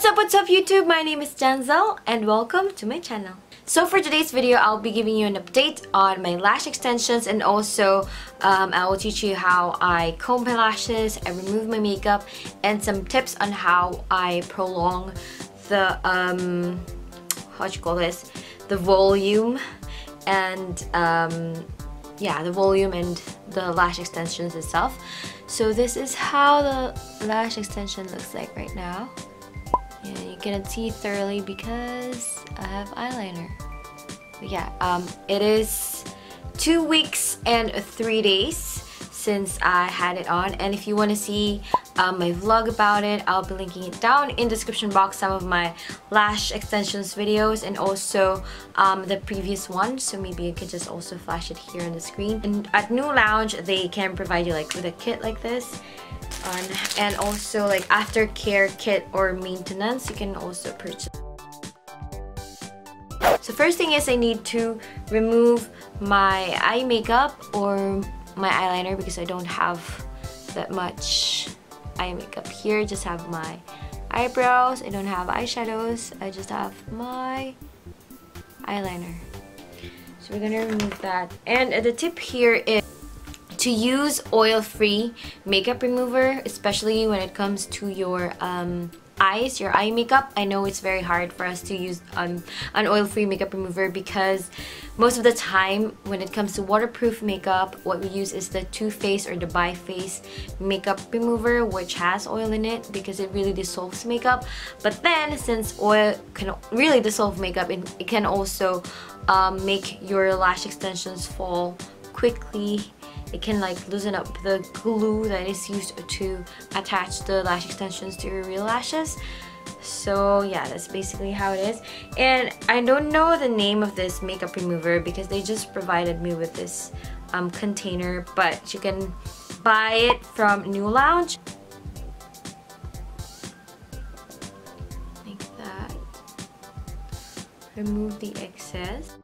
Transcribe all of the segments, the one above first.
What's up YouTube? My name is Gen-zel and welcome to my channel. So for today's video, I'll be giving you an update on my lash extensions, and also I will teach you how I comb my lashes, I remove my makeup, and some tips on how I prolong the the volume and yeah, the volume and the lash extensions itself. So this is how the lash extension looks like right now. And you cannot see thoroughly because I have eyeliner. But yeah, it is 2 weeks and 3 days since I had it on, and if you want to see my vlog about it, I'll be linking it down in the description box, some of my lash extensions videos and also the previous one, so maybe you can just also flash it here on the screen. And at New Lounge, they can provide you like with a kit like this, and also like aftercare kit or maintenance you can also purchase. So first thing is I need to remove my eye makeup or my eyeliner because I don't have that much eye makeup here. Just have my eyebrows. I don't have eyeshadows. I just have my eyeliner. So we're gonna remove that. And the tip here is to use oil-free makeup remover, especially when it comes to your eyes, your eye makeup. I know it's very hard for us to use an oil-free makeup remover because most of the time when it comes to waterproof makeup, what we use is the Too Faced or the By Face makeup remover, which has oil in it because it really dissolves makeup. But then since oil can really dissolve makeup, it can also make your lash extensions fall quickly. It can like loosen up the glue that is used to attach the lash extensions to your real lashes. So yeah, that's basically how it is. And I don't know the name of this makeup remover because they just provided me with this container, but you can buy it from New Lounge. Like that. Remove the excess.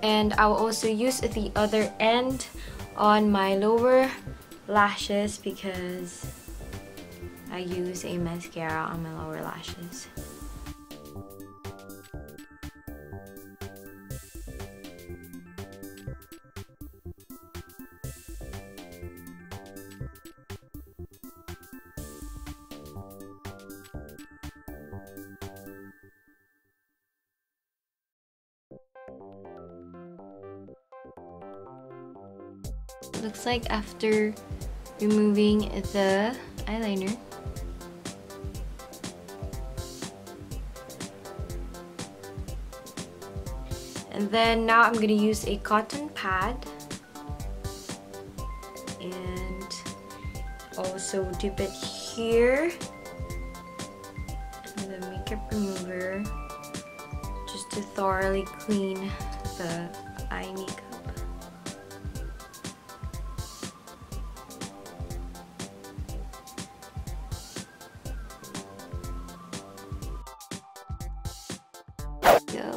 And I will also use the other end on my lower lashes because I use a mascara on my lower lashes. Looks like after removing the eyeliner. And then now I'm gonna use a cotton pad and also dip it here in the makeup remover just to thoroughly clean the eye makeup.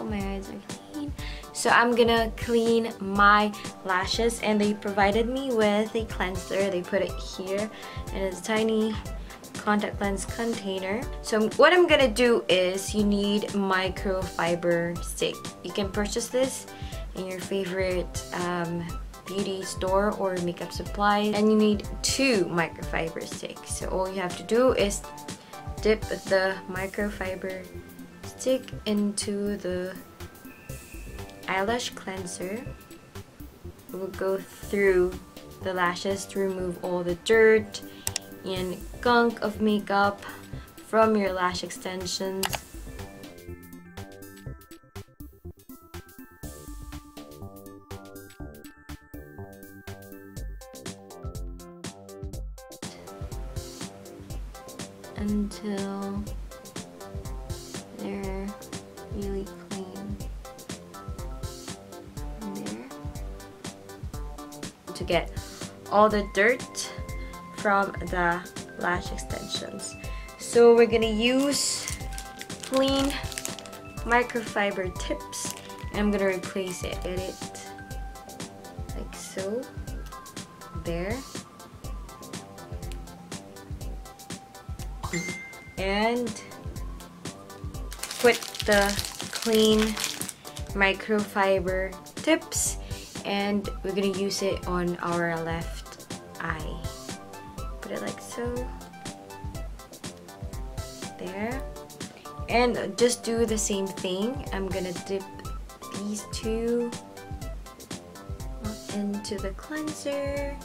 My eyes are clean. So I'm gonna clean my lashes, and they provided me with a cleanser. They put it here and it's a tiny contact lens container. So what I'm gonna do is you need microfiber stick. You can purchase this in your favorite beauty store or makeup supply, and you need 2 microfiber sticks. So all you have to do is dip the microfiber stick into the eyelash cleanser. We'll go through the lashes to remove all the dirt and gunk of makeup from your lash extensions. Until they're really clean. There. get all the dirt from the lash extensions. So we're gonna use clean microfiber tips, and I'm gonna replace it. Get it like so. There. And put the clean microfiber tips, and we're gonna use it on our left eye. Put it like so. There. And just do the same thing. I'm gonna dip these two into the cleanser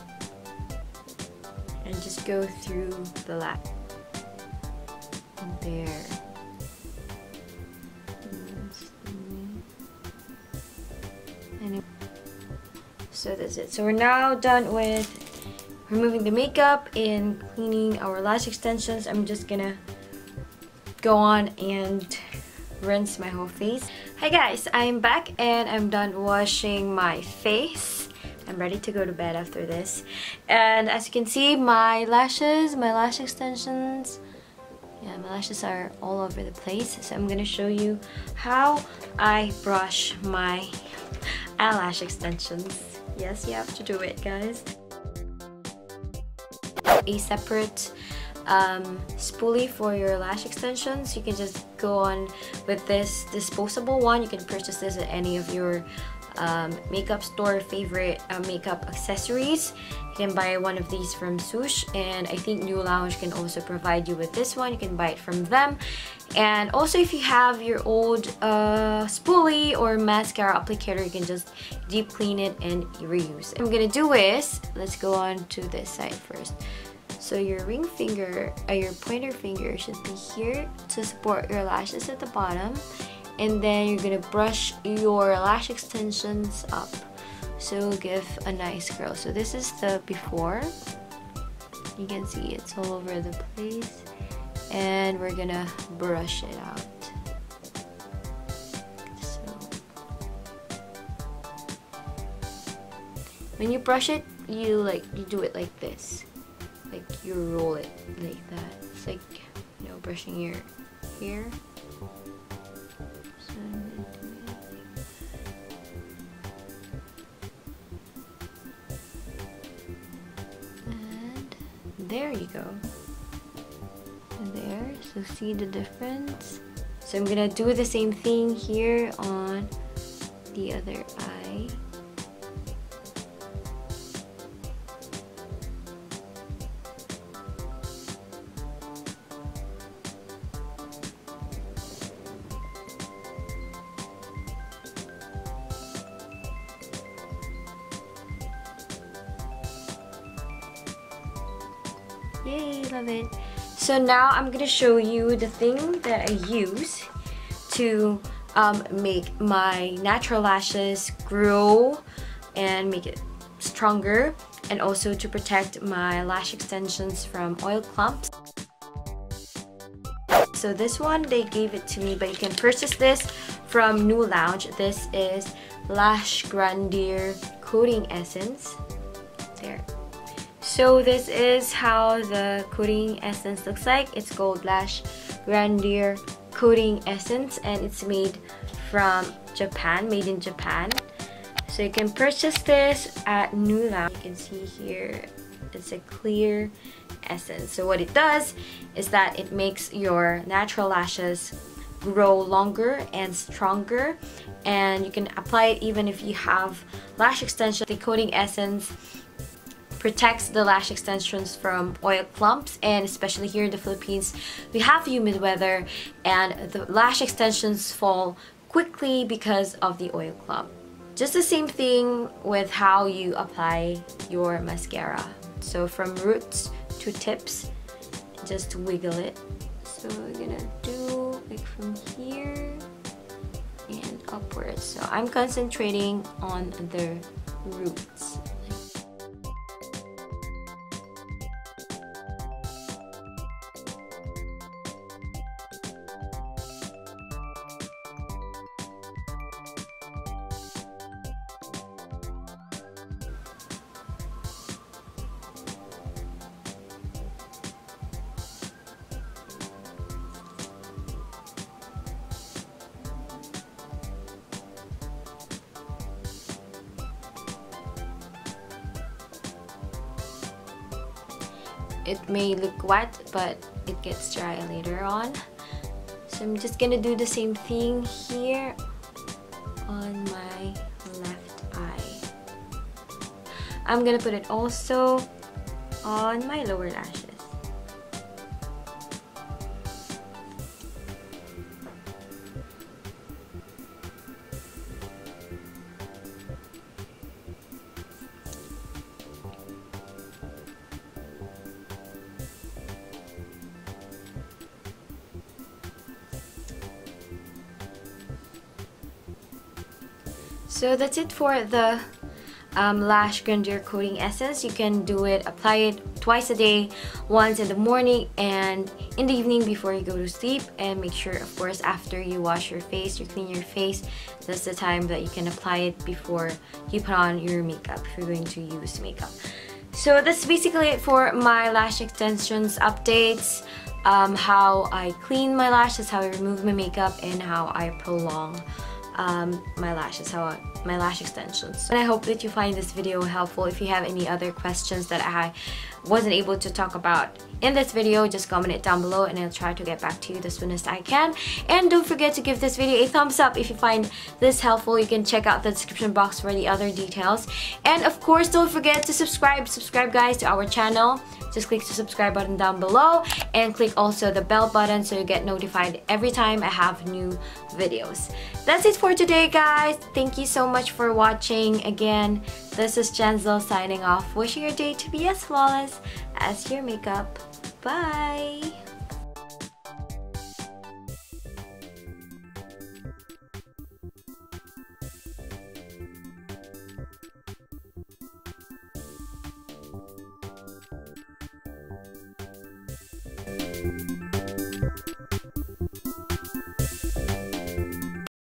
and just go through the lash. There. So that's it. So we're now done with removing the makeup and cleaning our lash extensions. I'm just gonna go on and rinse my whole face. Hi guys, I'm back and I'm done washing my face. I'm ready to go to bed after this. And as you can see, my lashes, my lash extensions, yeah, my lashes are all over the place. So I'm gonna show you how I brush my eyelash extensions. Yes, you have to do it, guys. A separate spoolie for your lash extensions. You can just go on with this disposable one. You can purchase this at any of your makeup store favorite makeup accessories. You can buy one of these from Swoosh, and I think New Lounge can also provide you with this one. You can buy it from them. And also, if you have your old spoolie or mascara applicator, you can just deep clean it and reuse it. What I'm gonna do is, let's go on to this side first. So your ring finger, your pointer finger should be here to support your lashes at the bottom. And then you're gonna brush your lash extensions up. So give a nice curl. So this is the before. You can see it's all over the place. And we're gonna brush it out. So when you brush it, you do it like this. Like you roll it like that. It's like, you know, brushing your hair. So I'm gonna do it like that. And there you go. And there, so see the difference? So I'm gonna do the same thing here on the other eye. Yay, love it. So now I'm gonna show you the thing that I use to make my natural lashes grow and make it stronger, and also to protect my lash extensions from oil clumps. So this one, they gave it to me, but you can purchase this from New Lounge. This is Lash Grandeur Coating Essence. There. So this is how the coating essence looks like. It's called Lash Grandeur Coating Essence, and it's made from Japan, made in Japan. So you can purchase this at New Lounge. You can see here, it's a clear essence. So what it does is that it makes your natural lashes grow longer and stronger, and you can apply it even if you have lash extension. The coating essence protects the lash extensions from oil clumps, and especially here in the Philippines, we have humid weather and the lash extensions fall quickly because of the oil clump. Just the same thing with how you apply your mascara. So from roots to tips, just wiggle it. So we're gonna do like from here and upwards. So I'm concentrating on the roots. it may look wet, but it gets dry later on. So I'm just gonna do the same thing here on my left eye. I'm gonna put it also on my lower lashes. So that's it for the lash grandeur coating essence. You can do it, apply it twice a day, once in the morning and in the evening before you go to sleep. And make sure, of course, after you wash your face, you clean your face, that's the time that you can apply it before you put on your makeup, if you're going to use makeup. So that's basically it for my lash extensions updates. How I clean my lashes, how I remove my makeup, and how I prolong my lashes, my lash extensions. And I hope that you find this video helpful. If you have any other questions that I wasn't able to talk about in this video, just comment it down below and I'll try to get back to you as soon as I can. And don't forget to give this video a thumbs up if you find this helpful. You can check out the description box for the other details. And of course, don't forget to subscribe guys to our channel. Just click the subscribe button down below and click also the bell button so you get notified every time I have new videos. That's it for today, guys. Thank you so much for watching. Again, this is Gen-zel signing off, wishing your day to be as flawless as your makeup. Bye!